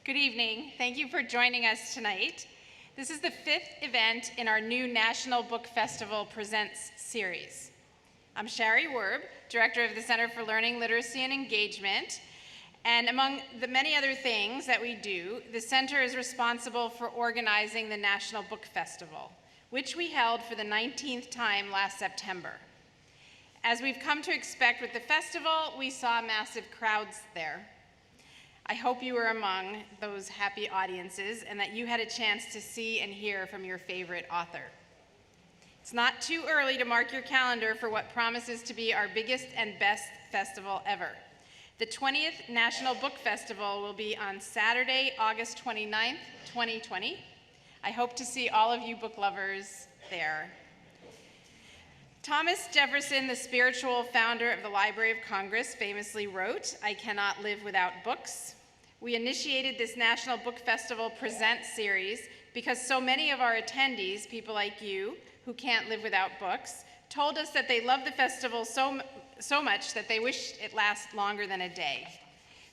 Good evening. Thank you for joining us tonight. This is the 5th event in our new National Book Festival Presents series. I'm SHARI WERB, Director of the Center for Learning, Literacy, and Engagement. And among the many other things that we do, the center is responsible for organizing the National Book Festival, which we held for the 19th time last September. As we've come to expect with the festival, we saw massive crowds there. I hope you were among those happy audiences and that you had a chance to see and hear from your favorite author. It's not too early to mark your calendar for what promises to be our biggest and best festival ever. The 20th National Book Festival will be on Saturday, August 29th, 2020. I hope to see all of you book lovers there. Thomas Jefferson, the spiritual founder of the Library of Congress, famously wrote, "I cannot live without books." We initiated this National Book Festival Presents series because so many of our attendees, people like you, who can't live without books, told us that they love the festival so much that they wish it lasts longer than a day.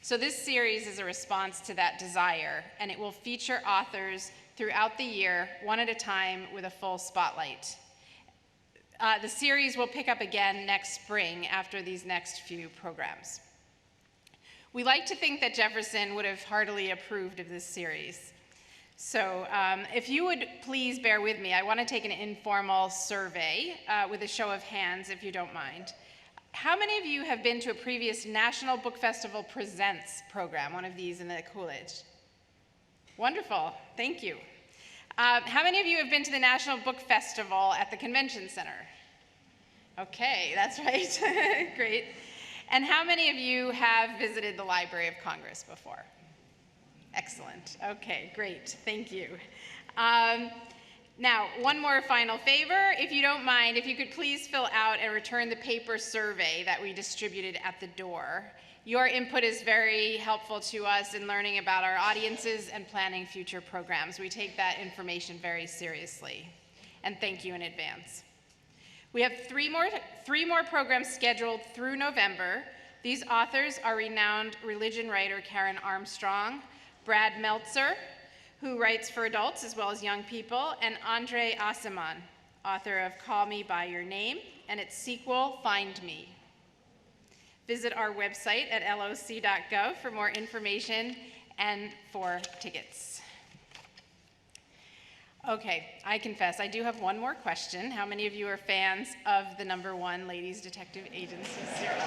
So this series is a response to that desire, and it will feature authors throughout the year, one at a time, with a full spotlight. The series will pick up again next spring after these next few programs. We like to think that Jefferson would have heartily approved of this series. So if you would please bear with me, I want to take an informal survey with a show of hands, if you don't mind. How many of you have been to a previous National Book Festival Presents program, one of these in the Coolidge? Wonderful, thank you. How many of you have been to the National Book Festival at the Convention Center? Okay, that's right, great. And how many of you have visited the Library of Congress before? Excellent, okay, great, thank you. Now, one more final favor, if you don't mind, if you could please fill out and return the paper survey that we distributed at the door. Your input is very helpful to us in learning about our audiences and planning future programs. We take that information very seriously, and thank you in advance. We have three more programs scheduled through November. These authors are renowned religion writer Karen Armstrong, Brad Meltzer, who writes for adults as well as young people, and Andre Asaman, author of Call Me By Your Name, and its sequel, Find Me. Visit our website at loc.gov for more information and for tickets. Okay, I confess, I do have one more question. How many of you are fans of the #1 Ladies Detective Agency series?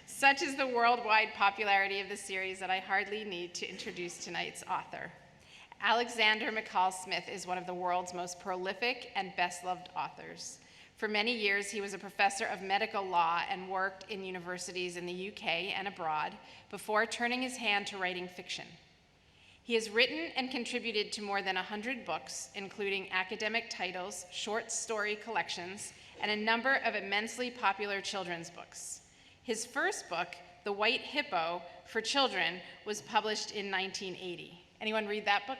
Such is the worldwide popularity of the series that I hardly need to introduce tonight's author. Alexander McCall Smith is one of the world's most prolific and best-loved authors. For many years, he was a professor of medical law and worked in universities in the UK and abroad before turning his hand to writing fiction. He has written and contributed to more than 100 books, including academic titles, short story collections, and a number of immensely popular children's books. His first book, The White Hippo, for children, was published in 1980. Anyone read that book?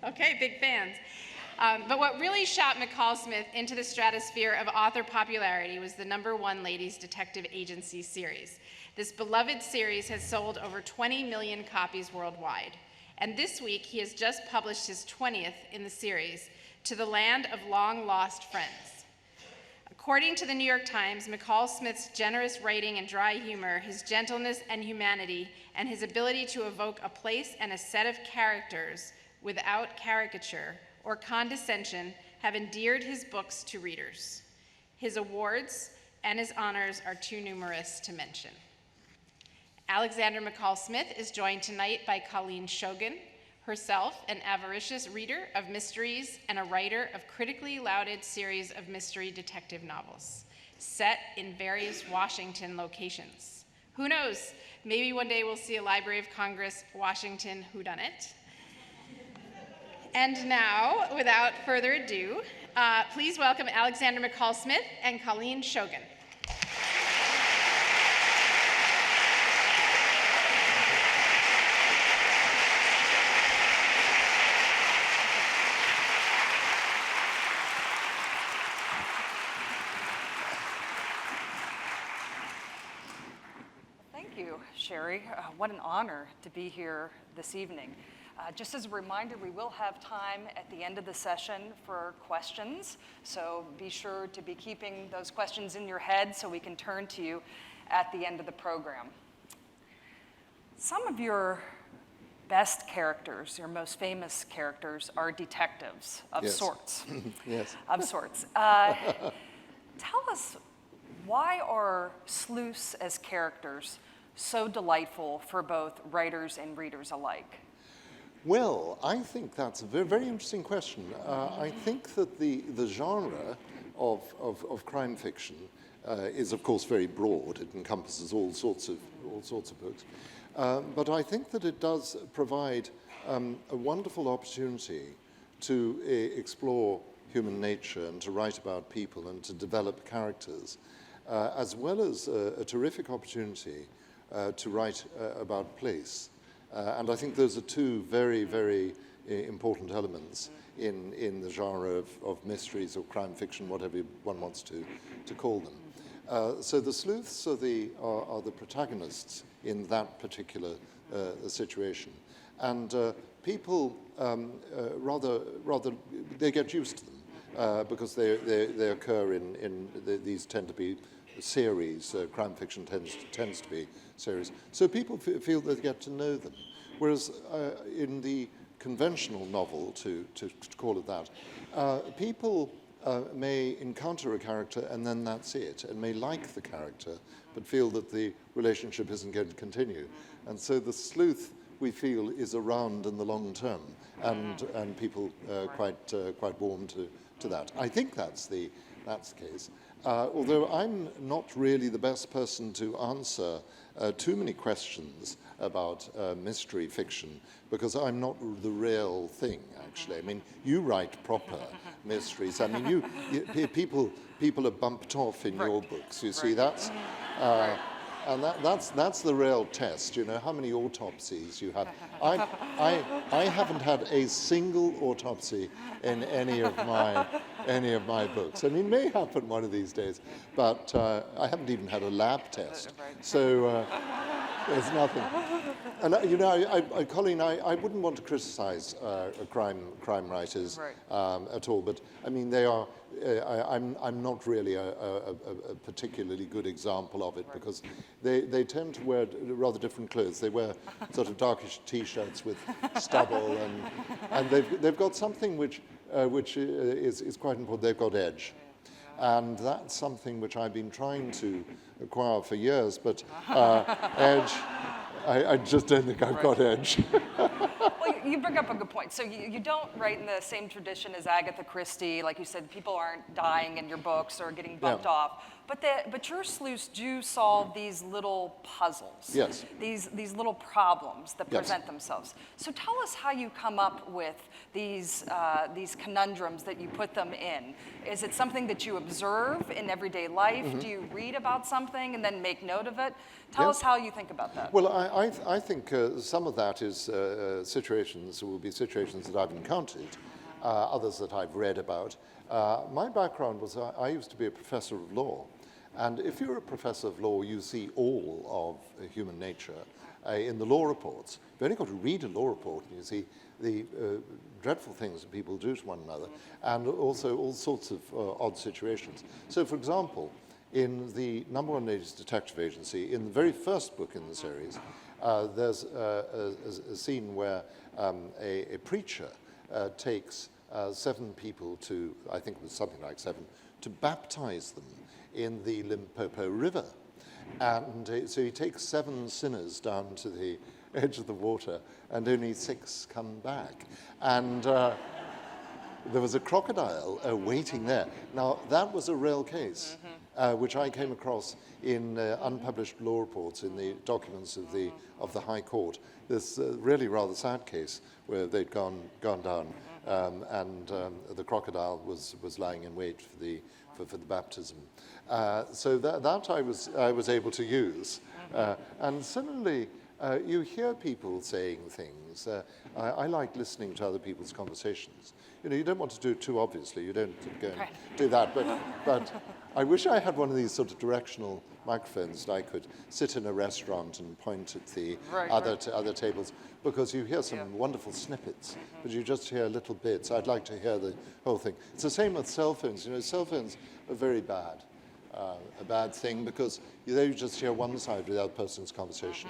Okay, big fans. But what really shot McCall Smith into the stratosphere of author popularity was the #1 Ladies Detective Agency series. This beloved series has sold over 20 million copies worldwide. And this week, he has just published his 20th in the series, To the Land of Long Lost Friends. According to the New York Times, McCall Smith's generous writing and dry humor, his gentleness and humanity, and his ability to evoke a place and a set of characters without caricature or condescension have endeared his books to readers. His awards and his honors are too numerous to mention. Alexander McCall Smith is joined tonight by Colleen Shogan, herself an avaricious reader of mysteries and a writer of critically lauded series of mystery detective novels, set in various Washington locations. Who knows, maybe one day we'll see a Library of Congress Washington whodunit. And now, without further ado, please welcome Alexander McCall Smith and Colleen Shogan. you, SHARI. What an honor to be here this evening. Just as a reminder, we will have time at the end of the session for questions, so be sure to be keeping those questions in your head so we can turn to you at the end of the program. Some of your best characters, your most famous characters, are detectives of sorts. Yes. Of sorts. Tell us, why are sleuths as characters so delightful for both writers and readers alike? Well, I think that's a very, very interesting question. I think that the genre of crime fiction is, of course, very broad. It encompasses all sorts of books. But I think that it does provide a wonderful opportunity to explore human nature and to write about people and to develop characters, as well as a terrific opportunity to write about place. And I think those are two very, very important elements in the genre of mysteries or crime fiction, whatever one wants to call them. So the sleuths are the protagonists in that particular situation. And people rather, they get used to them because they occur these tend to be series. Crime fiction tends to be series. So people feel they get to know them. Whereas in the conventional novel, to call it that, people may encounter a character and then that's it, and may like the character, but feel that the relationship isn't going to continue. And so the sleuth, we feel, is around in the long term, and people quite warm to that. I think that's the case. Although I'm not really the best person to answer too many questions about mystery fiction, because I'm not the real thing, actually. I mean, you write proper mysteries. I mean, people are bumped off in your books. You see, that's and that's the real test. You know, how many autopsies you have. I haven't had a single autopsy in any of my books. I mean, it may happen one of these days, but I haven't even had a lab test. So there's nothing. And you know, Colleen, I wouldn't want to criticize crime writers at all, but I mean, they are. I'm not really a particularly good example of it, because they tend to wear rather different clothes. They wear sort of darkish T-shirts with stubble, and they've got something which is quite important. They've got edge. And that's something which I've been trying to acquire for years, but edge, I just don't think I've got edge. Well, you bring up a good point. So you don't write in the same tradition as Agatha Christie. Like you said, people aren't dying in your books or getting bumped off. But your sleuths do solve these little puzzles. Yes. These little problems that present themselves. So tell us how you come up with these conundrums that you put them in. Is it something that you observe in everyday life? Mm-hmm. Do you read about something and then make note of it? Tell us how you think about that. Well, I think some of that is situations that I've encountered, others that I've read about. My background was I used to be a professor of law. And if you're a professor of law, you see all of human nature in the law reports. You've only got to read a law report and you see the dreadful things that people do to one another, and also all sorts of odd situations. So, for example, in the #1 Ladies Detective Agency, in the very first book in the series, there's a scene where a preacher takes 7 people to, I think it was something like 7, to baptize them in the Limpopo River. And so he takes 7 sinners down to the edge of the water, and only 6 come back. And there was a crocodile waiting there. Now, that was a real case, which I came across in unpublished law reports in the documents of the High Court. This really rather sad case where they'd gone down, and the crocodile was lying in wait for the baptism. So that I was able to use. And similarly, you hear people saying things. I like listening to other people's conversations. You know, you don't want to do it too obviously. You don't go and do that. But I wish I had one of these sort of directional microphones that I could sit in a restaurant and point at the other tables, because you hear some wonderful snippets, but you just hear little bits. I'd like to hear the whole thing. It's the same with cell phones. You know, cell phones are very bad. A bad thing, because you just hear one side without the person's conversation.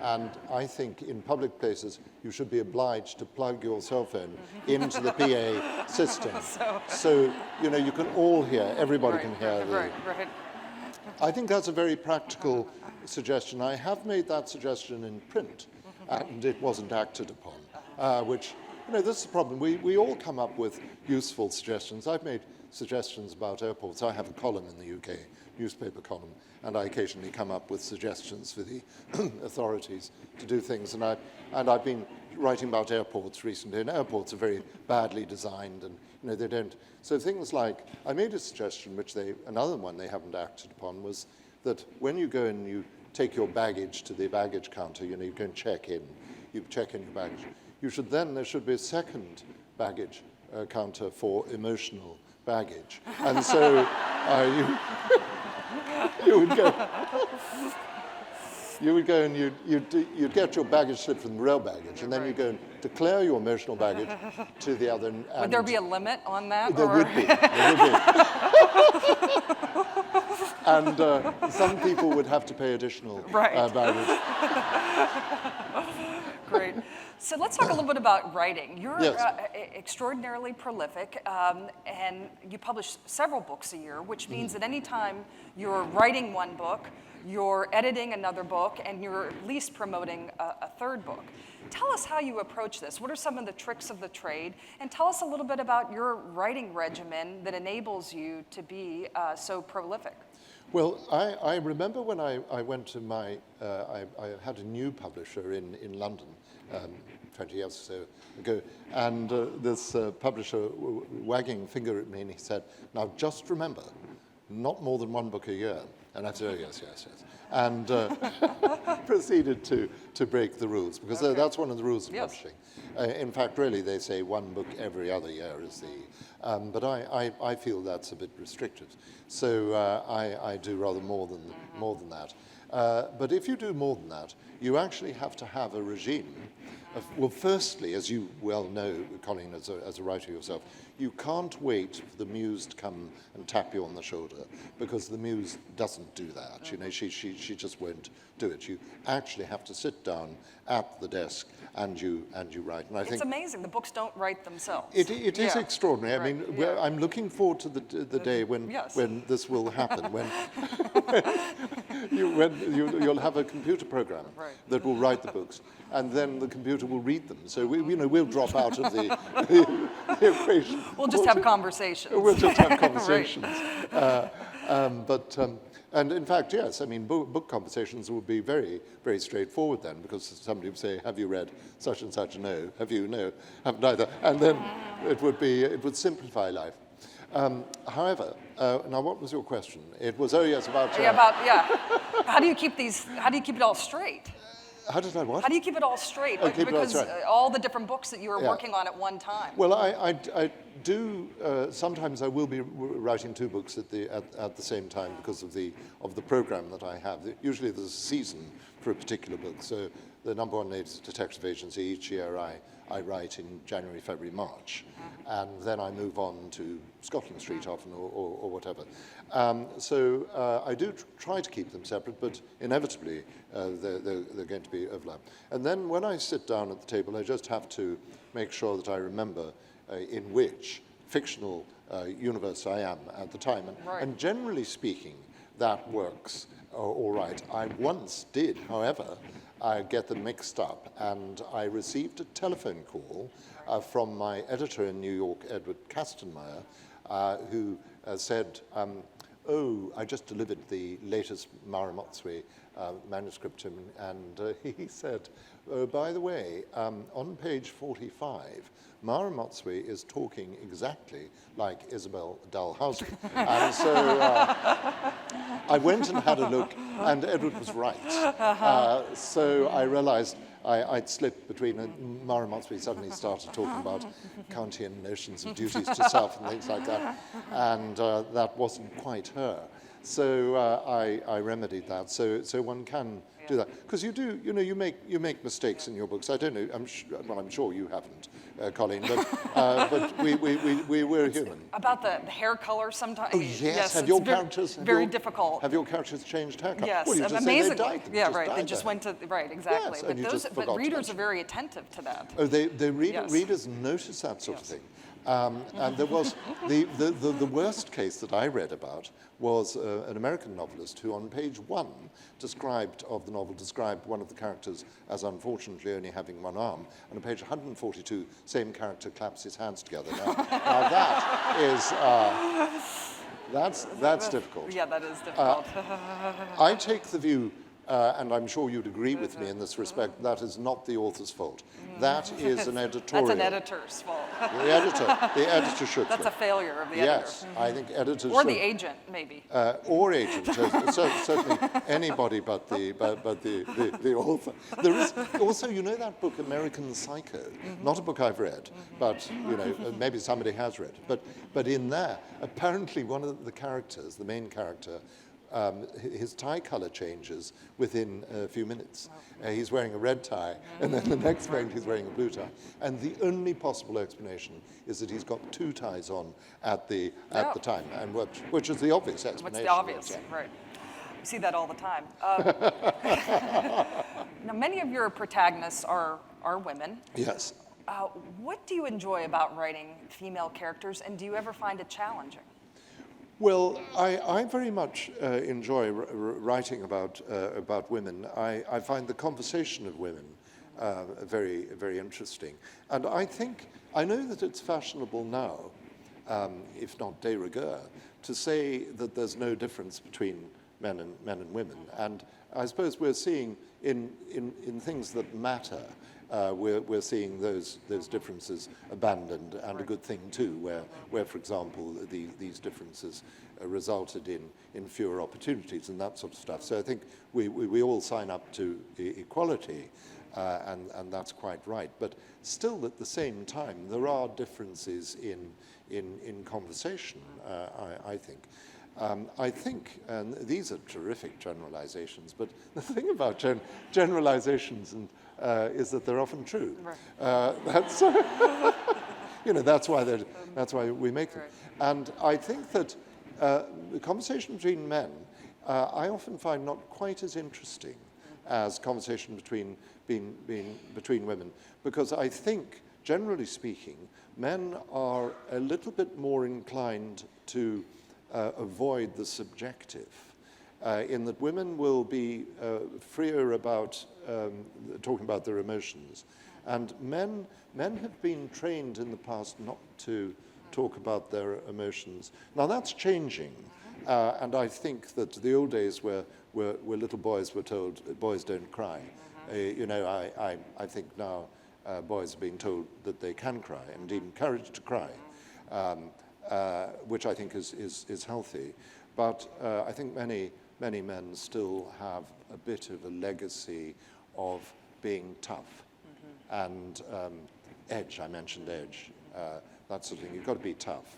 And I think in public places, you should be obliged to plug your cell phone into the PA system. So, you know, you can all hear, everybody can hear. I think that's a very practical suggestion. I have made that suggestion in print, and it wasn't acted upon, which, you know, this is the problem. We all come up with useful suggestions. I've made suggestions about airports. I have a column in the UK, newspaper column, and I occasionally come up with suggestions for the authorities to do things. And I've been writing about airports recently, and airports are very badly designed, and you know, they don't. So things like, I made a suggestion, which another one they haven't acted upon, was that when you go and you take your baggage to the baggage counter, you know, you go and check in your baggage. There should be a second baggage counter for emotional baggage. And so you would go and you'd get your baggage slip from the rail baggage, and then you go and declare your emotional baggage to the other. And would there be a limit on that? There would be. And some people would have to pay additional baggage. Great. So let's talk a little bit about writing. You're extraordinarily prolific, and you publish several books a year, which means that any time you're writing one book, you're editing another book, and you're at least promoting a third book. Tell us how you approach this. What are some of the tricks of the trade? And tell us a little bit about your writing regimen that enables you to be so prolific. Well, I remember when I went to I had a new publisher in London 20 years or so ago, and this publisher wagging a finger at me, and he said, "Now just remember, not more than one book a year." And I said, "Oh, yes. And proceeded to break the rules, because that's one of the rules of publishing. In fact, really, they say one book every other year is the, but I feel that's a bit restricted. So I do rather more than that. But if you do more than that, you actually have to have a regime. Well, firstly, as you well know, Colleen, as a writer yourself, you can't wait for the muse to come and tap you on the shoulder, because the muse doesn't do that. You know, she just won't do it. You actually have to sit down at the desk and you write. And I think it's amazing. The books don't write themselves. It is extraordinary. I mean, I'm looking forward to the day when this will happen. When you'll have a computer program that will write the books, and then the computer will read them. So we'll drop out of the equation. We'll just have conversations. We'll just have conversations. And in fact, yes, I mean, book conversations would be very, very straightforward then, because somebody would say, "Have you read such and such?" "No." "Have you?" "No." "Have neither." And then it would simplify life. However, now what was your question? It was, about... How do you keep it all straight? How did I what? How do you keep it all straight? Because all the different books that you were working on at one time. Well, I do. Sometimes I will be writing two books at the same time because of the program that I have. Usually there's a season for a particular book. So the number one latest detective agency each year I write in January, February, March, and then I move on to Scotland Street often or whatever. So I do try to keep them separate, but inevitably they're going to be overlap. And then when I sit down at the table, I just have to make sure that I remember in which fictional universe I am at the time. And generally speaking, that works all right. I once did, however, get them mixed up, and I received a telephone call from my editor in New York, Edward Kastenmeier, who said, "Oh, I just delivered the latest Maramotswe manuscript to him, and he said, oh, by the way, on page 45, Mara Motswe is talking exactly like Isabel Dalhousie. And so I went and had a look, and Edward was right. So I realized I'd slipped between, and Mara Motswe suddenly started talking about Kantian notions of duties to self and things like that, and that wasn't quite her. So I remedied that. So one can do that, because you do, you make mistakes in your books. I don't know. I'm sure you haven't, Colleen, but we're human. About the hair color sometimes. Oh, yes. Have your characters very difficult? Have your characters changed haircut? Yes, well, you just amazing. Say they died. They just went to exactly. Yes, but readers are very attentive to that. Oh, readers notice that sort of thing. And there was the worst case that I read about was an American novelist who on page 1 described one of the characters as unfortunately only having one arm, and on page 142, same character claps his hands together. Now that is, that's difficult. Yeah, that is difficult. I take the view, and I'm sure you'd agree with me in this respect, that is not the author's fault. That is an editorial. That's an editor's fault. The editor should. That's a failure of the editor. Yes, I think editors or should. the agent, maybe. Or agent, certainly anybody but the author. There is also, that book, American Psycho, not a book I've read, but maybe somebody has read. But in there, apparently one of the characters, the main character, his tie color changes within a few minutes. He's wearing a red tie, and then the next moment he's wearing a blue tie. And the only possible explanation is that he's got two ties on at the time, and which is the obvious explanation. What's the obvious, right? We see that all the time. Now, many of your protagonists are women. Yes. What do you enjoy about writing female characters, and do you ever find it challenging? Well, I very much enjoy writing about women. I find the conversation of women very, very interesting. And I know that it's fashionable now, if not de rigueur, to say that there's no difference between men and women. And I suppose we're seeing in things that matter, we're seeing those differences abandoned, and a good thing too, where for example, these differences resulted in fewer opportunities and that sort of stuff. So I think we all sign up to equality, and that's quite right. But still, at the same time, there are differences in conversation, I think. I think, and these are terrific generalizations, but the thing about generalizations is that they're often true. Right. That's why we make them. Right. And I think that the conversation between men, I often find not quite as interesting as conversation between women, because I think, generally speaking, men are a little bit more inclined to avoid the subjective, in that women will be freer about talking about their emotions, and men have been trained in the past not to talk about their emotions. Now that's changing, and I think that the old days where little boys were told boys don't cry, I think now boys are being told that they can cry and encouraged to cry. Which I think is healthy, but I think many men still have a bit of a legacy of being tough, and edge. I mentioned edge, that sort of thing. You've got to be tough.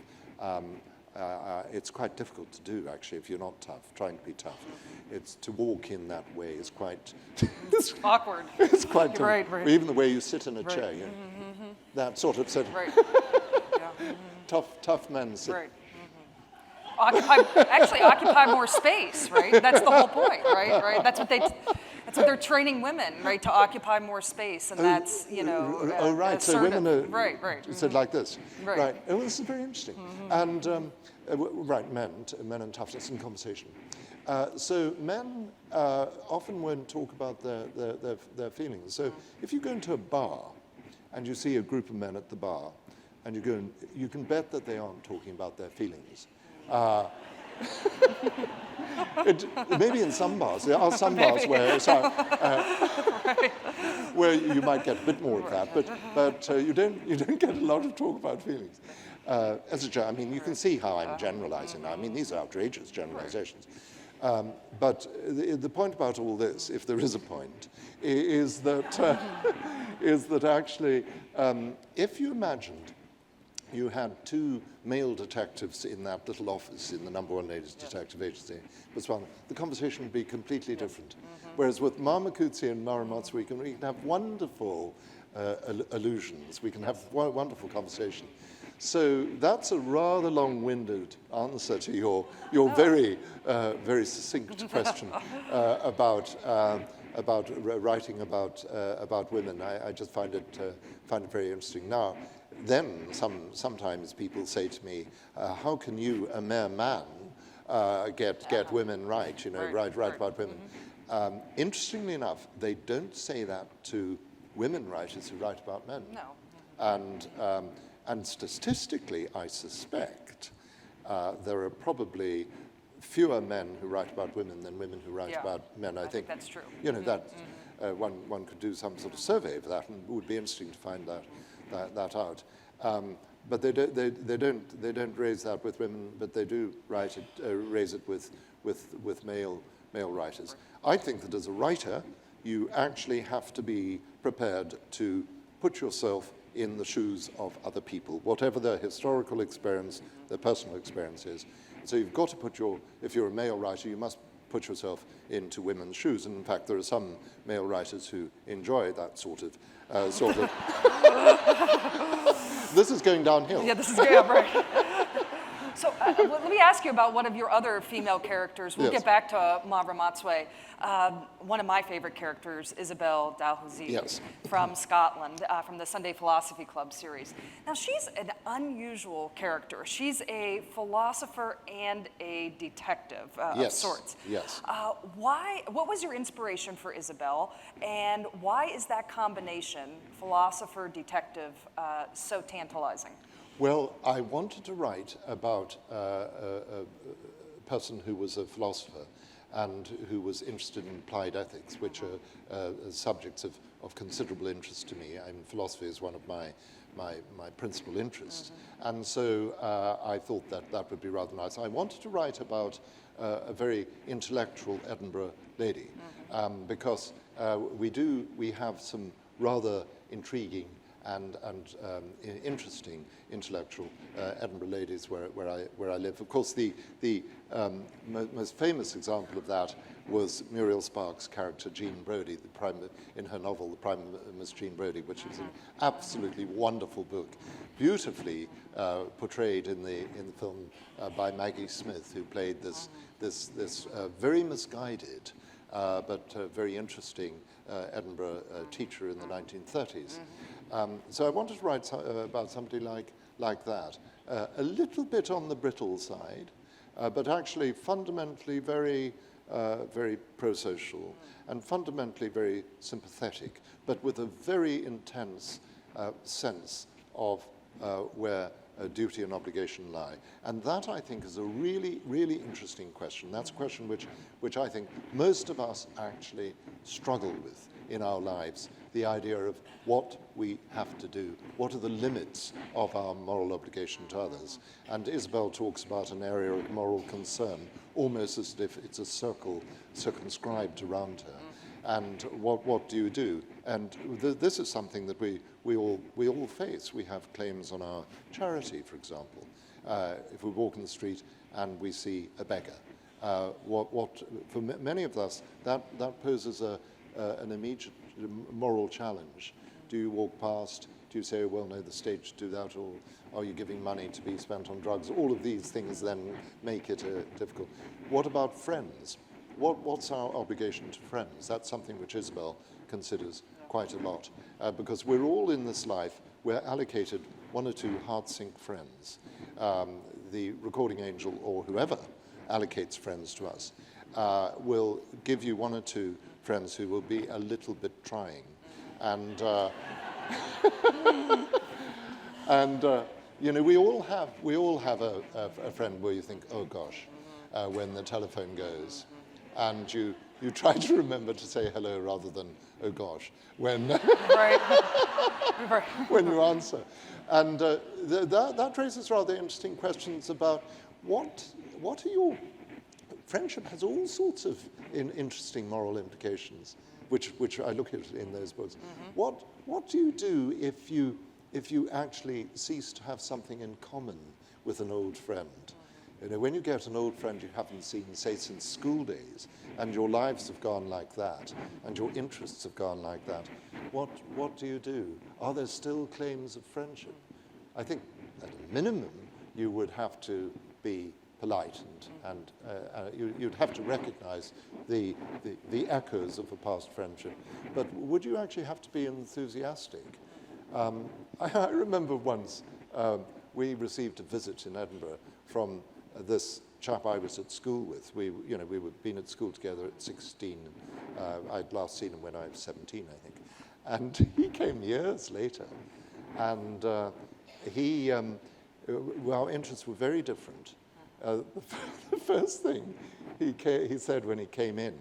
It's quite difficult to do, actually, if you're not tough. Trying to be tough, it's to walk in that way is quite it's awkward. It's quite difficult. Right. Even the way you sit in a chair, that sort of setting. Right. Tough men sit. Right. Occupy more space, right? That's the whole point, right? That's what they're training women, right, to occupy more space, and that's right. So women are right. said like this, right? Oh, this is very interesting. And right, men and toughness in conversation. So men often won't talk about their feelings. So if you go into a bar and you see a group of men at the bar, and you can bet that they aren't talking about their feelings. Maybe in some bars. There are some bars where, where you might get a bit more of that, but you don't get a lot of talk about feelings. I mean, you can see how I'm generalizing now. I mean, these are outrageous generalizations. But the point about all this, if there is a point, is that, is that actually, if you imagined you had two male detectives in that little office in the #1 Ladies Detective Agency, the conversation would be completely different. Whereas with Marmakutsi and Maramatsu, we can have wonderful allusions. We can have wonderful conversation. So that's a rather long-winded answer to your very, very succinct question about writing about women. I just find it very interesting. Now, then sometimes people say to me, "How can you, a mere man, get women right? You know, write about women." Interestingly enough, they don't say that to women writers who write about men. No. And statistically, I suspect there are probably fewer men who write about women than women who write about men. I think that's true. You know, that one could do some sort of survey of that, and it would be interesting to find that out. But they don't raise that with women, but they do raise it with male writers. I think that as a writer, you actually have to be prepared to put yourself in the shoes of other people, whatever their historical experience, their personal experience is. So you've got to if you're a male writer, you must put yourself into women's shoes. And in fact, there are some male writers who enjoy that sort of. This is going downhill. Yeah, this is going up, right. So let me ask you about one of your other female characters. We'll get back to Mavra. One of my favorite characters, Isabel Dalhousie, from Scotland, from the Sunday Philosophy Club series. Now, she's an unusual character. She's a philosopher and a detective of sorts. Yes. What was your inspiration for Isabel, and why is that combination, philosopher-detective, so tantalizing? Well, I wanted to write about a person who was a philosopher and who was interested in applied ethics, which are subjects of considerable interest to me. Philosophy is one of my principal interests. And so I thought that would be rather nice. I wanted to write about a very intellectual Edinburgh lady, because we have some rather intriguing and interesting intellectual Edinburgh ladies where I live. Of course, the most famous example of that was Muriel Sparks' character Jean Brodie, in her novel, The Prime Miss Jean Brodie, which is an absolutely wonderful book, beautifully portrayed in the film by Maggie Smith, who played this very misguided but very interesting Edinburgh teacher in the 1930s. So I wanted to write about somebody like that, a little bit on the brittle side, but actually fundamentally very pro-social and fundamentally very sympathetic, but with a very intense sense of where duty and obligation lie. And that, I think, is a really, really interesting question. That's a question which I think most of us actually struggle with in our lives, the idea of what we have to do, what are the limits of our moral obligation to others. And Isabel talks about an area of moral concern, almost as if it's a circle circumscribed around her. And what do you do? And this is something that we all face. We have claims on our charity, for example. If we walk in the street and we see a beggar, for many of us, that poses an immediate moral challenge. Do you walk past? Do you say, oh, well, no, the state should do that, or are you giving money to be spent on drugs? All of these things then make it difficult. What about friends? What's our obligation to friends? That's something which Isabel considers quite a lot, because we're all in this life, we're allocated one or two heart-sink friends. The recording angel or whoever allocates friends to us will give you one or two friends who will be a little bit trying. And, and you know, we all have a friend where you think, oh gosh, when the telephone goes, and you try to remember to say hello rather than oh gosh when Right. Right. when you answer. And that raises rather interesting questions about what are your... Friendship has all sorts of interesting moral implications, which I look at in those books. What do you do if you actually cease to have something in common with an old friend? You know, when you get an old friend you haven't seen, say, since school days, and your lives have gone like that, and your interests have gone like that, what do you do? Are there still claims of friendship? I think at a minimum you would have to be polite, and you'd have to recognize the echoes of a past friendship. But would you actually have to be enthusiastic? I remember once we received a visit in Edinburgh from this chap I was at school with. We were been at school together at 16. I'd last seen him when I was 17, I think. And he came years later, and our interests were very different. The first thing he said when he came in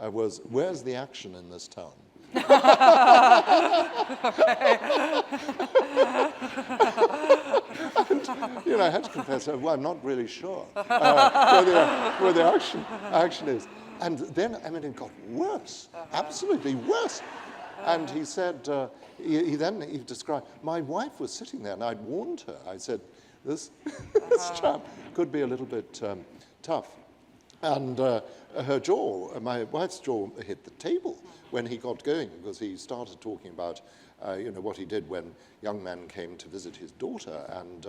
was, "Where's the action in this town?" And, I had to confess, well, I'm not really sure where the action is. And then, it got worse, absolutely worse. And he said, he described, my wife was sitting there, and I'd warned her. I said, this chap could be a little bit tough. And her jaw, my wife's jaw, hit the table when he got going, because he started talking about, what he did when young men came to visit his daughter, and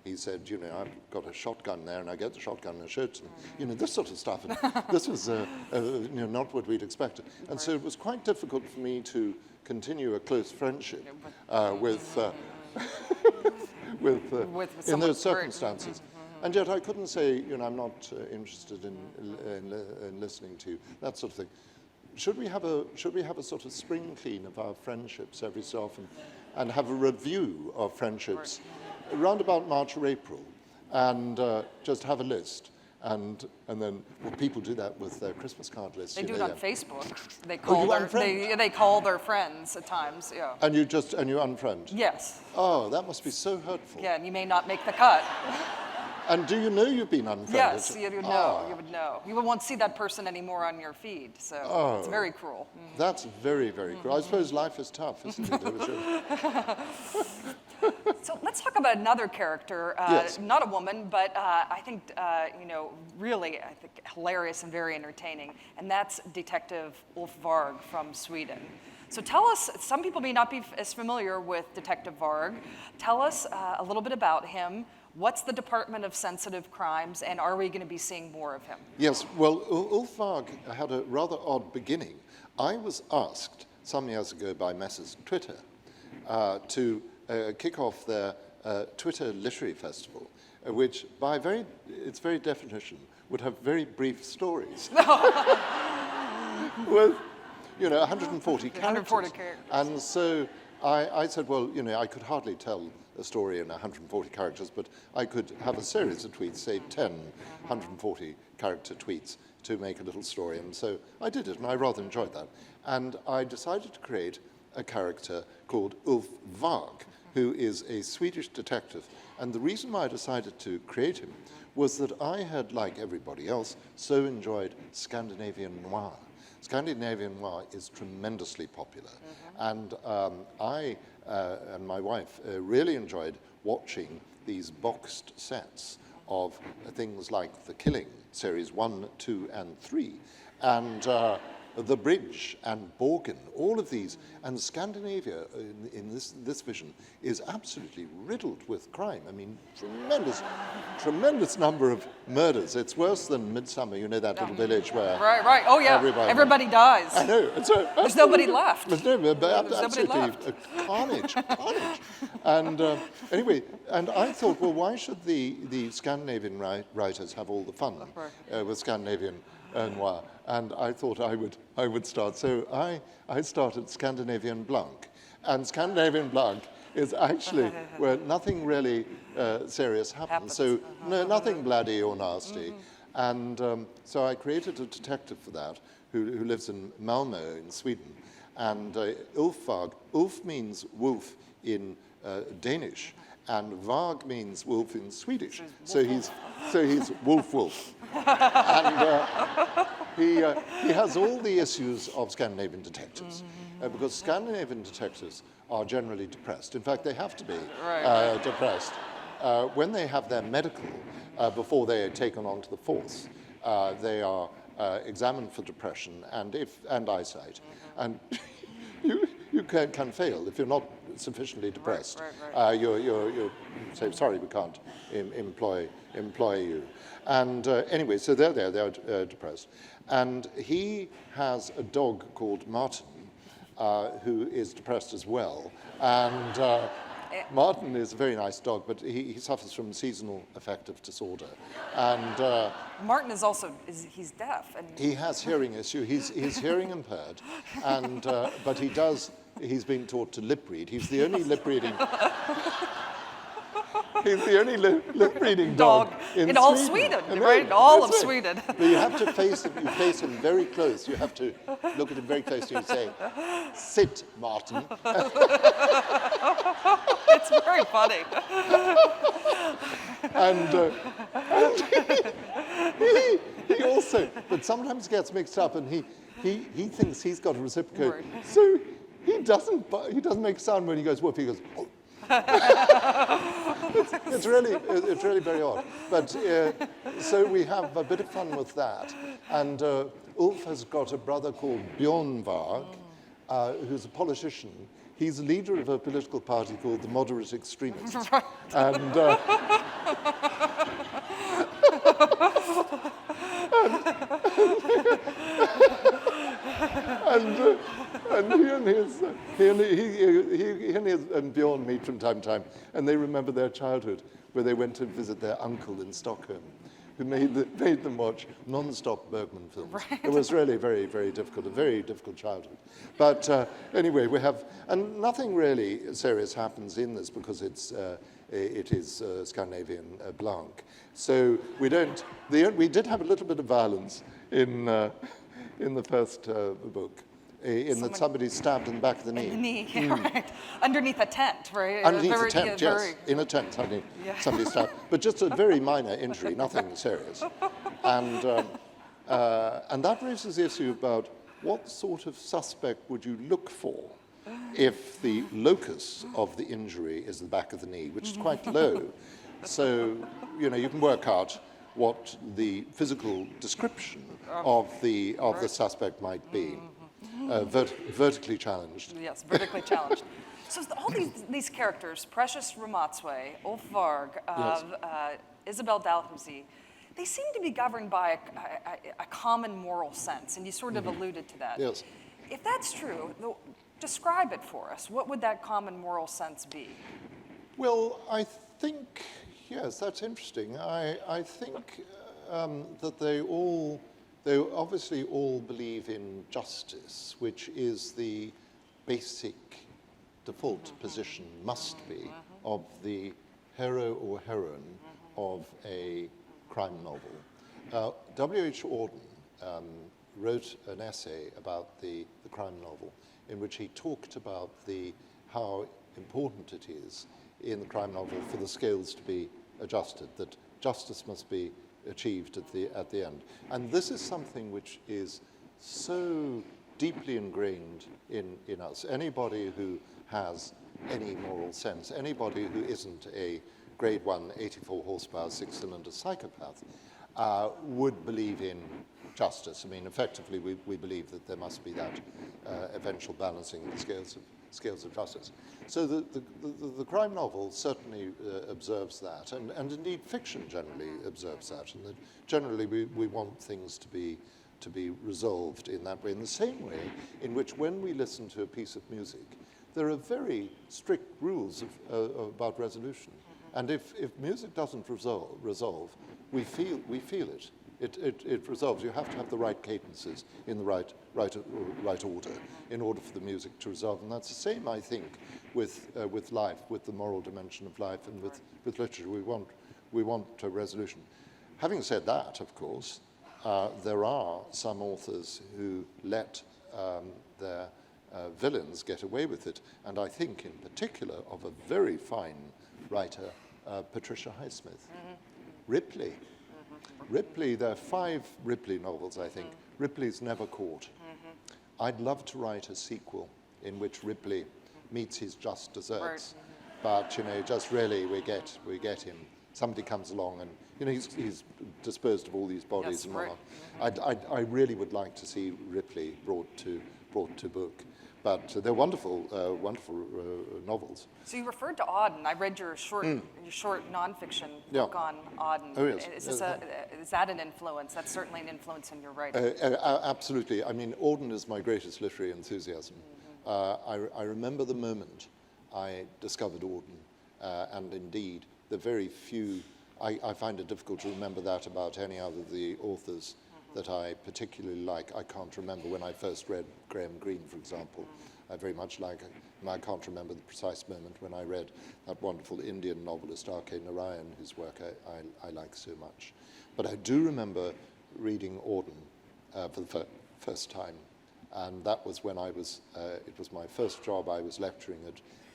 he said, I've got a shotgun there, and I get the shotgun and shoot, and this sort of stuff. And this was not what we'd expected, and so it was quite difficult for me to continue a close friendship with in those circumstances. And yet I couldn't say, I'm not interested in listening to you, that sort of thing. Should we have a sort of spring clean of our friendships every so often, and have a review of friendships around about March or April, and just have a list? And then people do that with their Christmas card lists. They do it on Facebook. They you call their friends at times. Yeah. And you unfriend? Yes. Oh, that must be so hurtful. Yeah, and you may not make the cut. And do you know you've been unfriended? Yes, you would know. You would know. You won't see that person anymore on your feed, so it's very cruel. That's very, very cruel. I suppose life is tough, isn't it? So let's talk about another character, Yes. not a woman, but I think, really, I think, hilarious and very entertaining, and that's Detective Ulf Varg from Sweden. So tell us, some people may not be as familiar with Detective Varg. Tell us a little bit about him. What's the Department of Sensitive Crimes, and are we going to be seeing more of him? Yes, well, Ulf Varg had a rather odd beginning. I was asked some years ago by Messrs. Twitter to kick off their Twitter Literary Festival, which by its very definition would have very brief stories. With 140 characters. 140 characters. And so I said, well, I could hardly tell a story in 140 characters, but I could have a series of tweets, say 10 140 character tweets to make a little story. And so I did it, and I rather enjoyed that. And I decided to create a character called Ulf Varg, who is a Swedish detective. And the reason why I decided to create him was that I had, like everybody else, so enjoyed Scandinavian noir. Scandinavian noir is tremendously popular. And I and my wife really enjoyed watching these boxed sets of things like The Killing, series 1, 2, and 3, and The Bridge and Borgen, all of these. And Scandinavia, in this vision, is absolutely riddled with crime. I mean, tremendous number of murders. It's worse than Midsummer, that little village where... Right. Oh, yeah. Everybody dies. I know. And so, there's nobody left. Absolutely carnage. And anyway, and I thought, well, why should the Scandinavian writers have all the fun with Scandinavian noir? And I thought I would start. So I started Scandinavian Blanc. And Scandinavian Blanc is actually where nothing really serious happens. So no, nothing bloody or nasty. And so I created a detective for that who lives in Malmö in Sweden. And Ulfvag, Ulf means wolf in Danish, and Vag means wolf in Swedish. So he's wolf. And he has all the issues of Scandinavian detectives, because Scandinavian detectives are generally depressed. In fact, they have to be depressed. When they have their medical, before they are taken onto the force, they are examined for depression and eyesight. And you can fail if you're not sufficiently depressed. You say, sorry, we can't employ you. And anyway, so they're depressed. And he has a dog called Martin, who is depressed as well. And Martin is a very nice dog, but he suffers from seasonal affective disorder. And Martin is also, he's deaf. And he has hearing issue. He's hearing impaired, and but he's been taught to lip read. He's the only lip reading. He's the only lip-reading dog in all Sweden, right? All of Sweden. But you have to face him. You face him very close. You have to look at him very closely and say, "Sit, Martin." It's very funny. And he also, but sometimes gets mixed up, and he thinks he's got a reciprocate. Right. So he doesn't make sound when he goes whoop. He goes. Oh. It's really very odd. But so we have a bit of fun with that. And Ulf has got a brother called Bjorn Vag, who's a politician. He's a leader of a political party called the Moderate Extremists. And he and Bjorn meet from time to time, and they remember their childhood, where they went to visit their uncle in Stockholm, who made them watch non-stop Bergman films. Right. It was really very, very difficult, a very difficult childhood. But anyway, and nothing really serious happens in this because it is Scandinavian blanc. So we did have a little bit of violence in the first book. That somebody stabbed in the back of the knee. In the knee, right. Underneath a tent, right? Underneath a tent, yes. In a tent, somebody stabbed. But just a very minor injury, nothing serious. And that raises the issue about what sort of suspect would you look for if the locus of the injury is the back of the knee, which is quite low. So, you can work out what the physical description of the suspect might be. Vertically challenged. Yes, vertically challenged. So all these characters, Precious Ramatswe, Ulfvarg, Yes. Isabel Dalhousie, they seem to be governed by a common moral sense, and you sort of alluded to that. Yes. If that's true, describe it for us. What would that common moral sense be? Well, I think, yes, that's interesting. I think that they obviously all believe in justice, which is the basic default position, must be, of the hero or heroine of a crime novel. W.H. Auden wrote an essay about the crime novel in which he talked about how important it is in the crime novel for the scales to be adjusted, that justice must be achieved at the end. And this is something which is so deeply ingrained in us. Anybody who has any moral sense, anybody who isn't a grade 1, 84 horsepower, 6-cylinder psychopath, would believe in justice. I mean, effectively, we believe that there must be that eventual balancing of the scales of justice. So the crime novel certainly observes that, and indeed fiction generally observes that, and that generally we want things to be resolved in that way, in the same way in which when we listen to a piece of music, there are very strict rules about resolution. And if music doesn't resolve, we feel it. It resolves. You have to have the right cadences in the right order in order for the music to resolve. And that's the same, I think, with life, with the moral dimension of life, and with literature. We want a resolution. Having said that, of course, there are some authors who let their villains get away with it, and I think in particular of a very fine writer, Patricia Highsmith. Ripley. Ripley, there are 5 Ripley novels, I think. Ripley's Never Caught. I'd love to write a sequel in which Ripley meets his just desserts. But, you know, just really we get him. Somebody comes along and, you know, he's disposed of all these bodies and whatnot. I really would like to see Ripley brought to book. But they're wonderful novels. So you referred to Auden. I read your short nonfiction book on Auden. Oh, yes. Is that an influence? That's certainly an influence in your writing. Absolutely. I mean, Auden is my greatest literary enthusiasm. I remember the moment I discovered Auden, and indeed, the very few, I find it difficult to remember that about any other of the authors that I particularly like. I can't remember when I first read Graham Greene, for example. I very much like it, and I can't remember the precise moment when I read that wonderful Indian novelist R.K. Narayan, whose work I like so much. But I do remember reading Auden for the first time, and that was when it was my first job. I was lecturing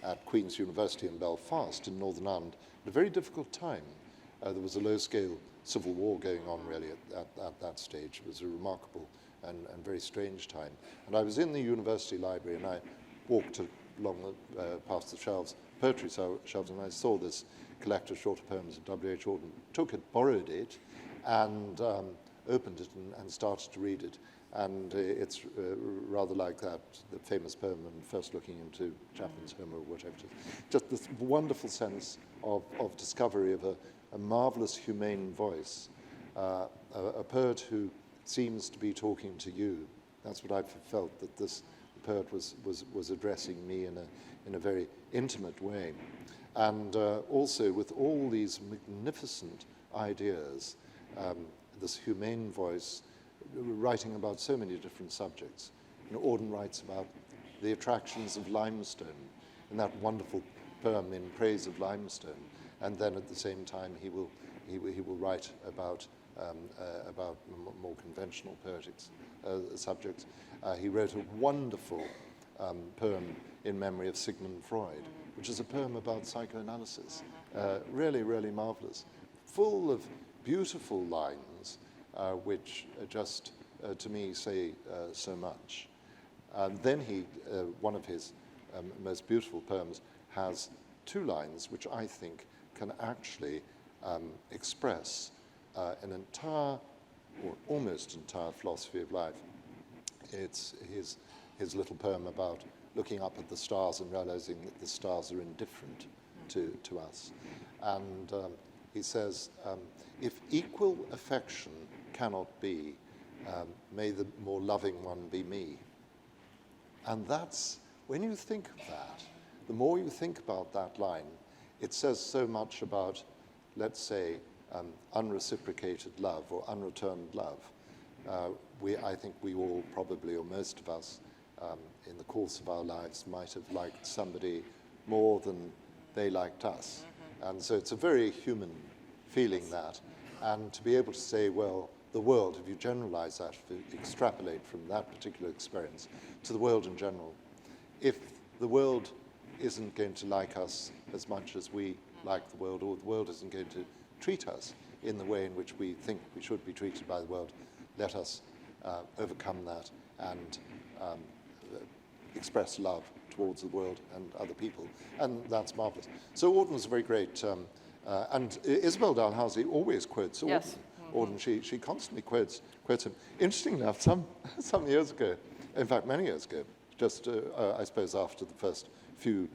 at Queen's University in Belfast in Northern Ireland at a very difficult time. There was a low-scale civil war going on really at that stage. It was a remarkable and very strange time. And I was in the university library, and I walked along past the poetry shelves, and I saw this collection of shorter poems of W.H. Auden. Took it, borrowed it, and opened it and started to read it. And it's rather like that, the famous poem, and first looking into Chapman's Homer or whatever it is. Just this wonderful sense of discovery of a marvelous humane voice, a poet who seems to be talking to you. That's what I felt, that this poet was addressing me in a very intimate way. And also with all these magnificent ideas, this humane voice, writing about so many different subjects. You know, Auden writes about the attractions of limestone in that wonderful poem in praise of limestone, and then at the same time he will write about more conventional poetics subjects. He wrote a wonderful poem in memory of Sigmund Freud, which is a poem about psychoanalysis. Really, really marvelous, full of beautiful lines, which just, to me, say so much. Then one of his most beautiful poems has 2 lines which I think can actually express an entire, or almost entire, philosophy of life. It's his little poem about looking up at the stars and realizing that the stars are indifferent to us. And he says, if equal affection cannot be, may the more loving one be me. And that's, when you think of that, the more you think about that line, it says so much about, let's say, unreciprocated love or unreturned love. I think we all probably, or most of us, in the course of our lives might have liked somebody more than they liked us. And so it's a very human feeling, that. And to be able to say, well, the world, if you generalize that, if you extrapolate from that particular experience to the world in general, if the world isn't going to like us as much as we like the world, or the world isn't going to treat us in the way in which we think we should be treated by the world, let us overcome that and express love towards the world and other people. And that's marvelous. So Auden was very great. And Isabel Dalhousie always quotes Auden. Yes. Auden, she constantly quotes him. Interesting enough, some years ago, in fact many years ago, just I suppose after the first few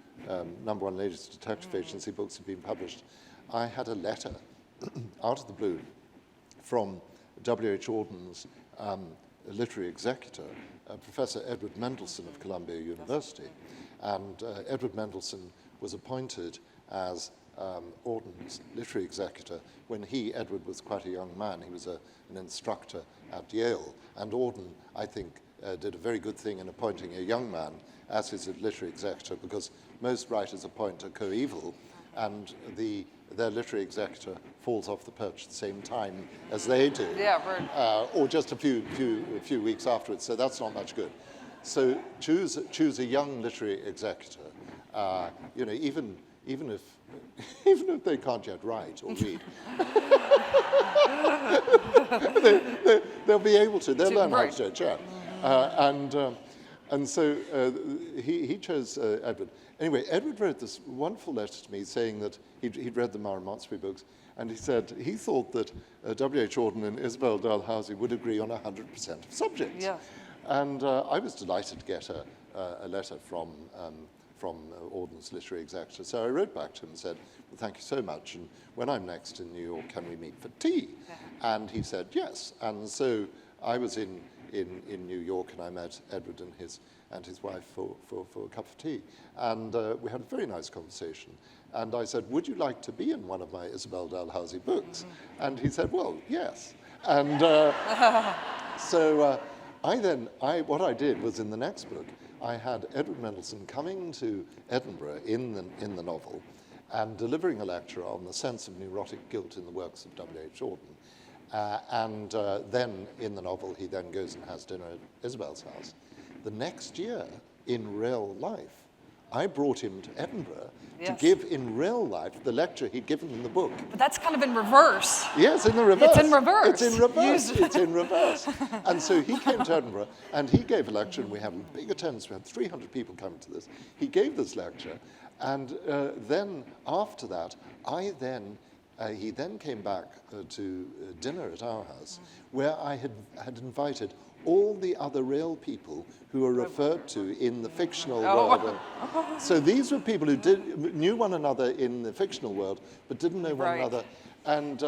number 1 ladies detective agency books had been published, I had a letter out of the blue from W.H. Auden's literary executor, Professor Edward Mendelsohn of Columbia University. And Edward Mendelsohn was appointed as Auden's literary executor when Edward, was quite a young man. He was an instructor at Yale. And Auden, I think, did a very good thing in appointing a young man as his literary executor, because most writers appoint a coeval, and the their literary executor falls off the perch at the same time as they do. Yeah, right. Or just a few weeks afterwards, so that's not much good. So choose a young literary executor, you know, even if they can't yet write or read. They'll be able to. They'll learn how to do a chat. And so he chose Edward. Anyway, Edward wrote this wonderful letter to me saying that he'd read the Maramontsbury books, and he said he thought that W.H. Auden and Isabel Dalhousie would agree on 100% of subjects. Yeah. And I was delighted to get a letter from Auden's literary executor. So I wrote back to him and said, well, thank you so much, and when I'm next in New York, can we meet for tea? And he said yes. And so I was in New York, and I met Edward and his wife for a cup of tea. And we had a very nice conversation. And I said, would you like to be in one of my Isabel Dalhousie books? And he said, well, yes. And so what I did was, in the next book, I had Edward Mendelsohn coming to Edinburgh in the novel and delivering a lecture on the sense of neurotic guilt in the works of W.H. Auden. Then in the novel, he then goes and has dinner at Isabel's house. The next year, in real life, I brought him to Edinburgh to give in real life the lecture he'd given in the book. But that's kind of in reverse. Yes, in the reverse. It's in reverse. It's in reverse. It's in reverse. And so he came to Edinburgh, and he gave a lecture, and we had a big attendance. We had 300 people coming to this. He gave this lecture, and then after that, he then came back to dinner at our house, where I had invited all the other real people who are referred to in the fictional world. So these were people who knew one another in the fictional world, but didn't know one another. And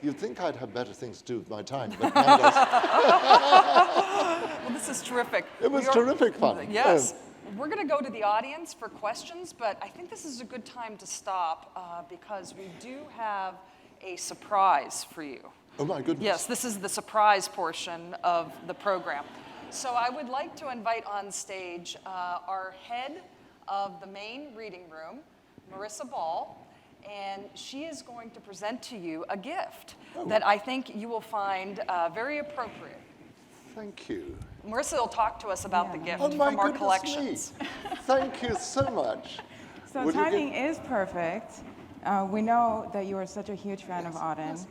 you'd think I'd have better things to do with my time, but nonetheless. Well, this is terrific. It was terrific fun. Yes. We're going to go to the audience for questions, but I think this is a good time to stop because we do have a surprise for you. Oh, my goodness. Yes, this is the surprise portion of the program. So I would like to invite on stage our head of the main reading room, Marissa Ball, and she is going to present to you a gift that I think you will find very appropriate. Thank you. Marissa will talk to us about the gift Oh, my from our goodness collections. me. Thank you so much. So timing is perfect. We know that you are such a huge fan of Auden,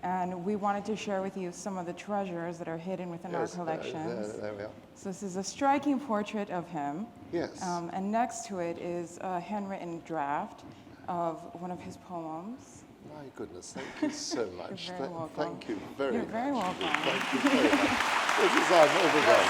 and we wanted to share with you some of the treasures that are hidden within our collections. There we are. So this is a striking portrait of him. Yes. And next to it is a handwritten draft of one of his poems. My goodness, thank you so much. You're very welcome. Thank you very much. You're very welcome. Thank you very much. This is I'm overwhelmed.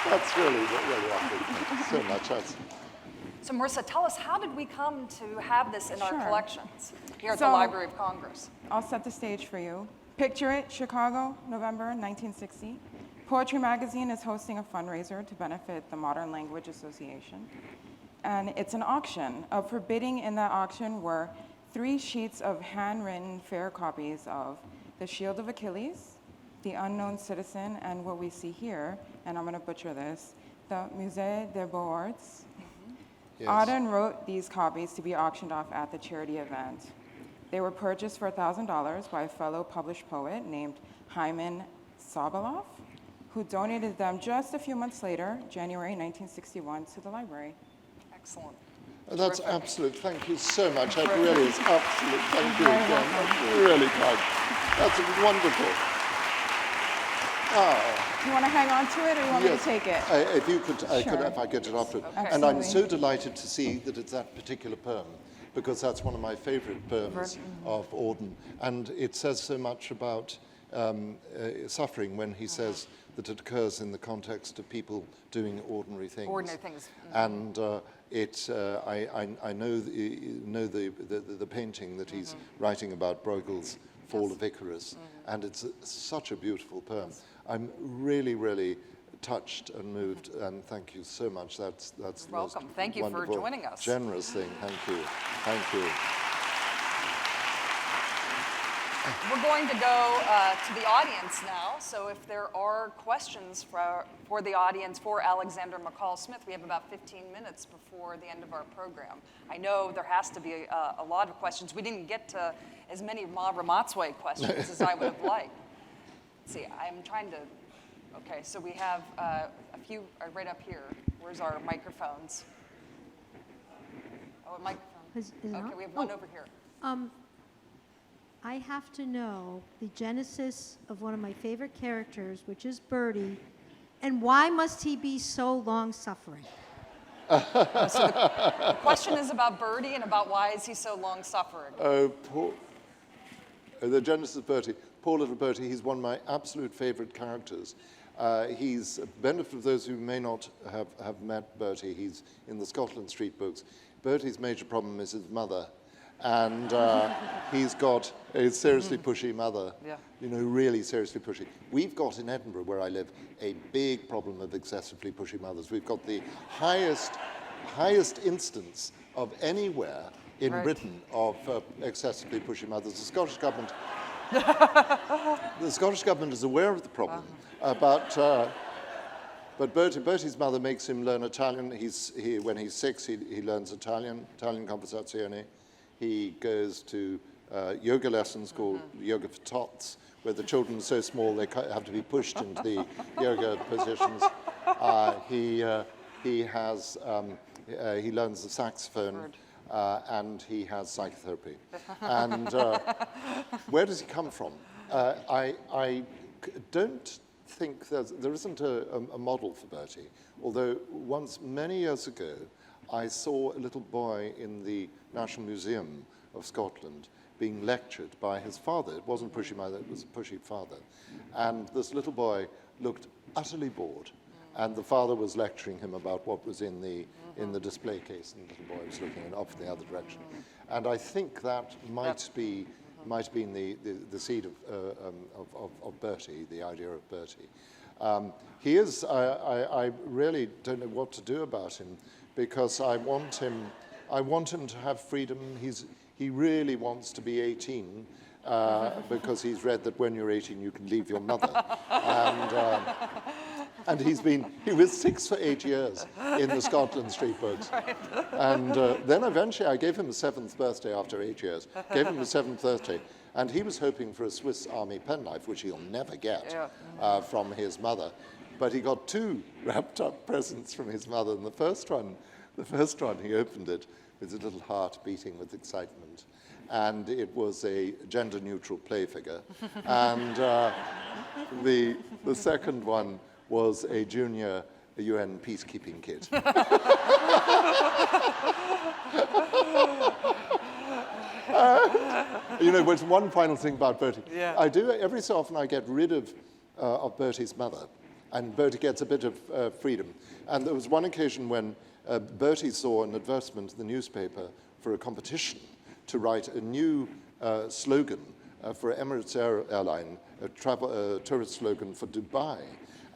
That's really lovely. Thank you so much. So Marissa, tell us, how did we come to have this in our Sure. collections here at the So- Library of Congress? I'll set the stage for you. Picture it, Chicago, November 1960. Poetry Magazine is hosting a fundraiser to benefit the Modern Language Association. And it's an auction. Up for bidding in that auction were 3 sheets of handwritten fair copies of The Shield of Achilles, The Unknown Citizen, and what we see here, and I'm going to butcher this, the Musée des Beaux-Arts. Yes. Auden wrote these copies to be auctioned off at the charity event. They were purchased for $1,000 by a fellow published poet named Hyman Sobolev, who donated them just a few months later, January 1961, to the library. Excellent. That's Terrific. absolute. Thank you so much. That really is absolute. Thank you You're very again. welcome. That's really kind. That's wonderful. Do you want to hang on to it, or you want me to take it? If you could, Sure. if I get it after. Okay. And I'm Absolutely. so delighted to see that it's that particular poem, because that's one of my favorite poems of Auden. And it says so much about suffering when he says that it occurs in the context of people doing ordinary things. Ordinary things. And I know the painting that he's writing about Bruegel's Fall of Icarus, and it's such a beautiful poem. I'm really, really touched and moved, and thank you so much. That's the most welcome. Thank you for wonderful, joining us. Generous thing. Thank you. Thank you. We're going to go to the audience now. So if there are questions for the audience for Alexander McCall Smith, we have about 15 minutes before the end of our program. I know there has to be a lot of questions. We didn't get to as many Ma Ramatswe questions as I would have liked. Let's see, I'm trying to, okay, so we have a few right up here. Where's our microphones? Oh, a microphone. Is it Okay, on? we have one over here. I have to know the genesis of one of my favorite characters, which is Bertie, and why must he be so long-suffering? So the question is about Bertie and about why is he so long-suffering. The genesis of Bertie. Poor little Bertie, he's one of my absolute favorite characters. He's, benefit of those who may not have met Bertie, he's in the Scotland Street books. Bertie's major problem is his mother. And he's got a seriously pushy mother, you know, really seriously pushy. We've got in Edinburgh, where I live, a big problem of excessively pushy mothers. We've got the highest instance of anywhere in Britain of excessively pushy mothers. The Scottish government is aware of the problem, but Bertie's mother makes him learn Italian. When he's 6, he learns Italian conversazione. He goes to yoga lessons called Yoga for Tots, where the children are so small they have to be pushed into the yoga positions. He learns the saxophone, and he has psychotherapy. And where does he come from? I don't think there isn't a model for Bertie, although once, many years ago, I saw a little boy in the National Museum of Scotland being lectured by his father. It wasn't pushy mother, it was a pushy father. And this little boy looked utterly bored. And the father was lecturing him about what was in the display case, and the little boy was looking off in the other direction. And I think that might be the seed of Bertie, the idea of Bertie. He is, I really don't know what to do about him, because I want him to have freedom. He really wants to be 18, because he's read that when you're 18 you can leave your mother. And he was 6 for 8 years in the Scotland Street books. And then eventually I gave him a 7th birthday after 8 years, gave him a 7th birthday, and he was hoping for a Swiss Army penknife, which he'll never get from his mother. But he got 2 wrapped up presents from his mother, and the first one he opened it with a little heart beating with excitement. And it was a gender-neutral play figure. And the second one was a junior UN peacekeeping kit. You know, but one final thing about Bertie. I do, every so often I get rid of Bertie's mother, and Bertie gets a bit of freedom. And there was one occasion when Bertie saw an advertisement in the newspaper for a competition to write a new slogan for Emirates Airline, a tourist slogan for Dubai.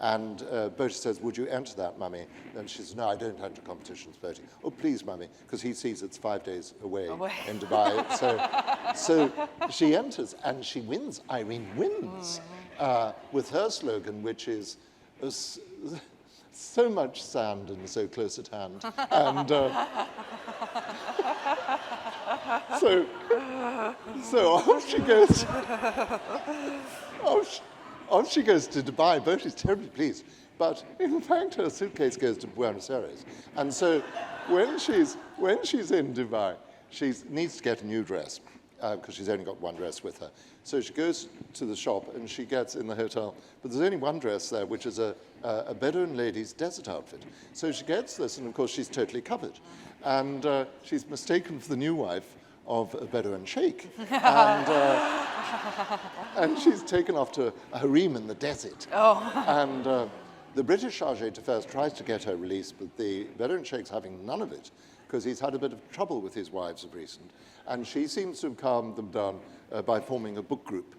And Bertie says, "Would you enter that, Mummy?" And she says, "No, I don't enter competitions, Bertie." "Oh, please, Mummy," because he sees it's 5 days away in Dubai. So she enters and she wins. Irene wins with her slogan, which is so much sand and so close at hand. And so off she goes. Off she goes to Dubai. Bertie's terribly pleased. But in fact, her suitcase goes to Buenos Aires. And so when she's in Dubai, she needs to get a new dress because she's only got one dress with her. So she goes to the shop and she gets in the hotel, but there's only one dress there, which is a Bedouin lady's desert outfit. So she gets this, and of course she's totally covered. And she's mistaken for the new wife of a Bedouin sheikh. And she's taken off to a harem in the desert. And the British chargé d'affaires tries to get her released, but the Bedouin sheikh's having none of it, because he's had a bit of trouble with his wives of recent. And she seems to have calmed them down by forming a book group.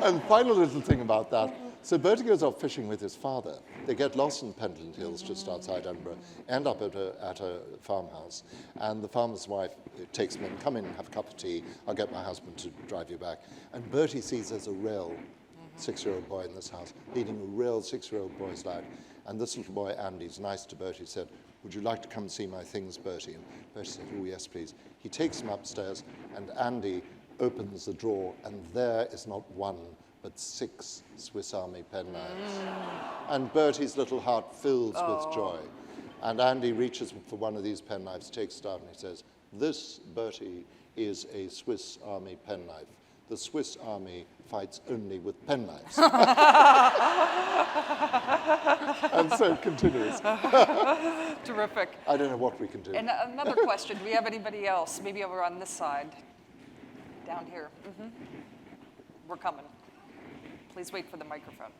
And final little thing about that, So Bertie goes off fishing with his father. They get lost in Pentland Hills just outside Edinburgh, end up at a farmhouse, and the farmer's wife takes him in, come in, have a cup of tea, I'll get my husband to drive you back. And Bertie sees there's a real 6-year-old boy in this house, leading a real 6-year-old boy's life. And this little boy, Andy's nice to Bertie, said, would you like to come and see my things, Bertie? And Bertie said, oh, yes, please. He takes him upstairs, and Andy opens the drawer, and there is not one, but 6 Swiss Army penknives. And Bertie's little heart fills with joy. And Andy reaches for one of these penknives, takes it out, and he says, this, Bertie, is a Swiss Army penknife. The Swiss Army fights only with penknives. And so it continues. Terrific. I don't know what we can do. And another question, do we have anybody else? Maybe over on this side, down here. We're coming. Please wait for the microphone.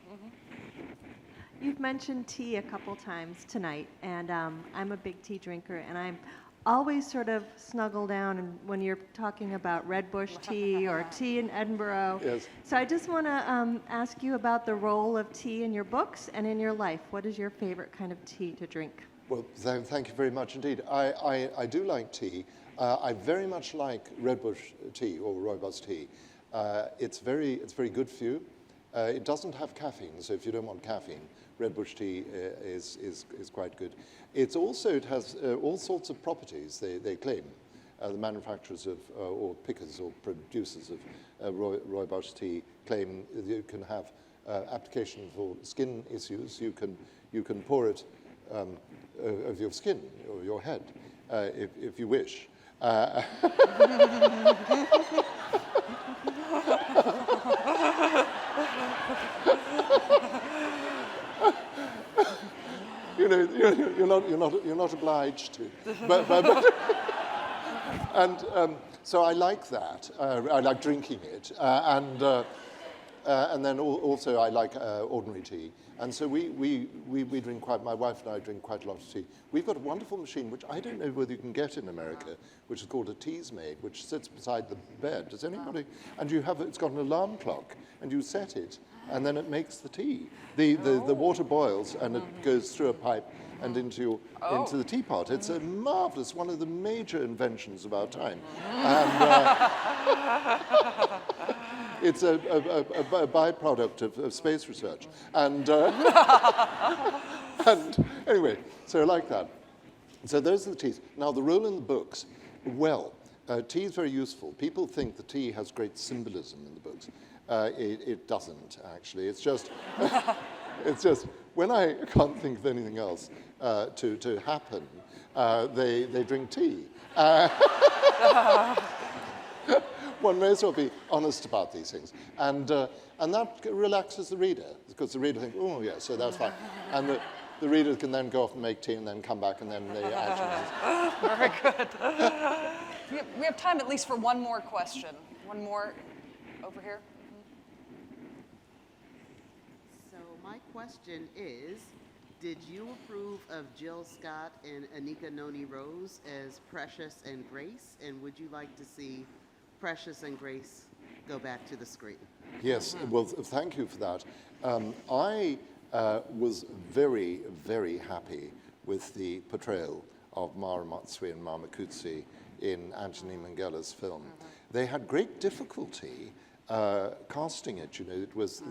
You've mentioned tea a couple times tonight, and I'm a big tea drinker, and I'm always sort of snuggle down and when you're talking about red bush tea or tea in Edinburgh. Yes. So I just want to ask you about the role of tea in your books and in your life. What is your favorite kind of tea to drink? Well, thank you very much indeed. I do like tea. I very much like red bush tea or rooibos tea. It's very good for you. It doesn't have caffeine, so if you don't want caffeine, red bush tea is quite good. It has all sorts of properties, they claim. The manufacturers of, or pickers or producers of rooibos tea claim that you can have application for skin issues. You can pour it over your skin or your head if you wish. You're not obliged to. And so I like that. I like drinking it, and then also I like ordinary tea. And so we drink my wife and I drink quite a lot of tea. We've got a wonderful machine, which I don't know whether you can get in America, which is called a Teasmade, which sits beside the bed. Does anybody? And it's got an alarm clock, and you set it, and then it makes the tea. The water boils, and it goes through a pipe and into the teapot. It's a marvelous, one of the major inventions of our time. And it's a byproduct of space research. And anyway, so I like that. So those are the teas. Now, the role in the books, well, tea is very useful. People think the tea has great symbolism in the books. It doesn't, actually. It's just, when I can't think of anything else to happen, they drink tea. One may as well be honest about these things. And that relaxes the reader, because the reader thinks, oh, yeah, so that's fine. And the reader can then go off and make tea and then come back and then the action is. Very good. We have time at least for one more question. One more over here. So my question is, did you approve of Jill Scott and Anika Noni Rose as Precious and Grace? And would you like to see Precious and Grace go back to the screen? Yes, well, thank you for that. I was very, very happy with the portrayal of Mara Matsui and Mama Kutsi in Anthony Minghell's film. They had great difficulty casting it. You know, it was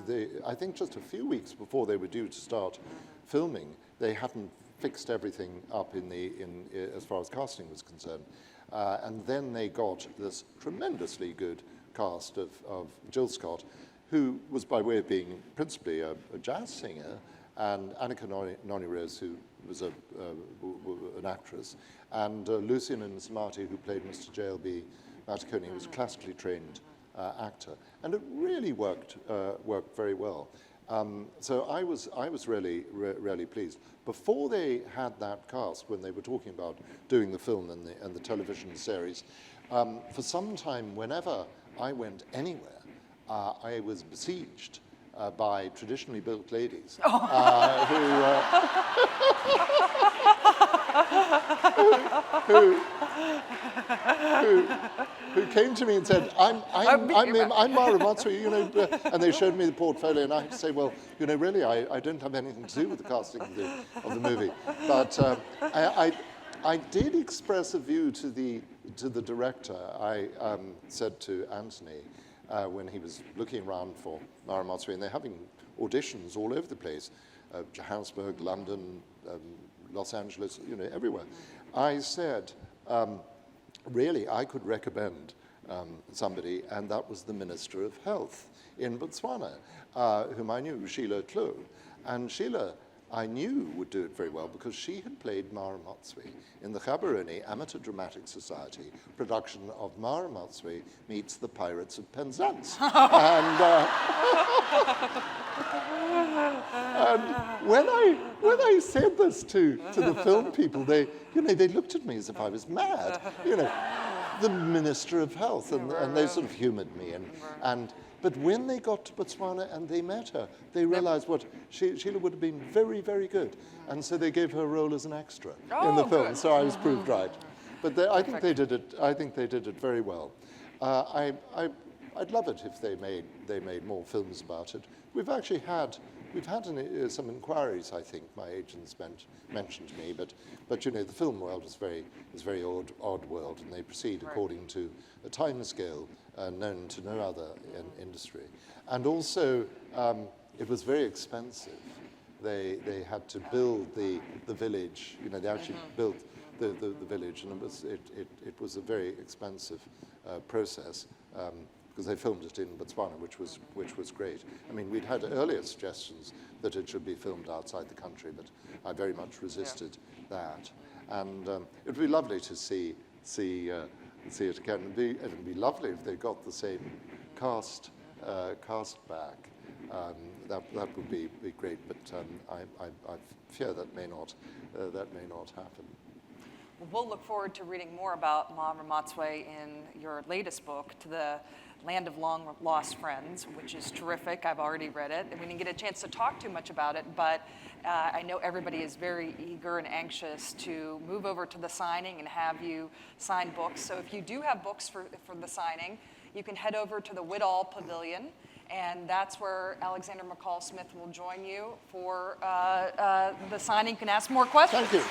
I think just a few weeks before they were due to start filming, they hadn't fixed everything up as far as casting was concerned. And then they got this tremendously good cast of Jill Scott, who was by way of being principally a jazz singer, and Anika Noni Rose, who was an actress, and Lucien Nsamati, who played Mr. J.L.B. Maticone, who was a classically trained actor. And it really worked very well. So I was really pleased. Before they had that cast, when they were talking about doing the film and the television series, for some time, whenever I went anywhere, I was besieged by traditionally built ladies who who came to me and said, I'm Mara Matsui, you know, and they showed me the portfolio, and I had to say, well, you know, really, I don't have anything to do with the casting of the movie. But I did express a view to the director. I said to Anthony, when he was looking around for Mara Matsui, and they're having auditions all over the place, Johannesburg, London, Los Angeles, you know, everywhere. I said, really, I could recommend somebody, and that was the Minister of Health in Botswana, whom I knew, Sheila Tlu. And Sheila, I knew, would do it very well because she had played Mara Matsui in the Gaborone Amateur Dramatic Society production of Mara Matsui Meets the Pirates of Penzance. And when I said this to the film people, they looked at me as if I was mad. You know, the Minister of Health, and they sort of humoured me. But when they got to Botswana and they met her, they realized what Sheila would have been very, very good. And so they gave her a role as an extra in the film. Good. So I was proved right. But I think they did it. I think they did it very well. I'd love it if they made more films about it. We've had some inquiries. I think my agents mentioned to me, but you know, the film world is very odd world, and they proceed according to a time scale known to no other industry. And also, it was very expensive. They had to build the village. You know, they actually built the village, and it was a very expensive process. Because they filmed it in Botswana, which was great. I mean, we'd had earlier suggestions that it should be filmed outside the country, but I very much resisted that. And it would be lovely to see it again. It would be lovely if they got the same cast back. That would be great, but I fear that may not happen. We'll look forward to reading more about Mara Matsui in your latest book, To the Land of Long Lost Friends, which is terrific. I've already read it, and we didn't get a chance to talk too much about it, but I know everybody is very eager and anxious to move over to the signing and have you sign books. So if you do have books for the signing, you can head over to the Whitall Pavilion, and that's where Alexander McCall Smith will join you for the signing. You can ask more questions. Thank you.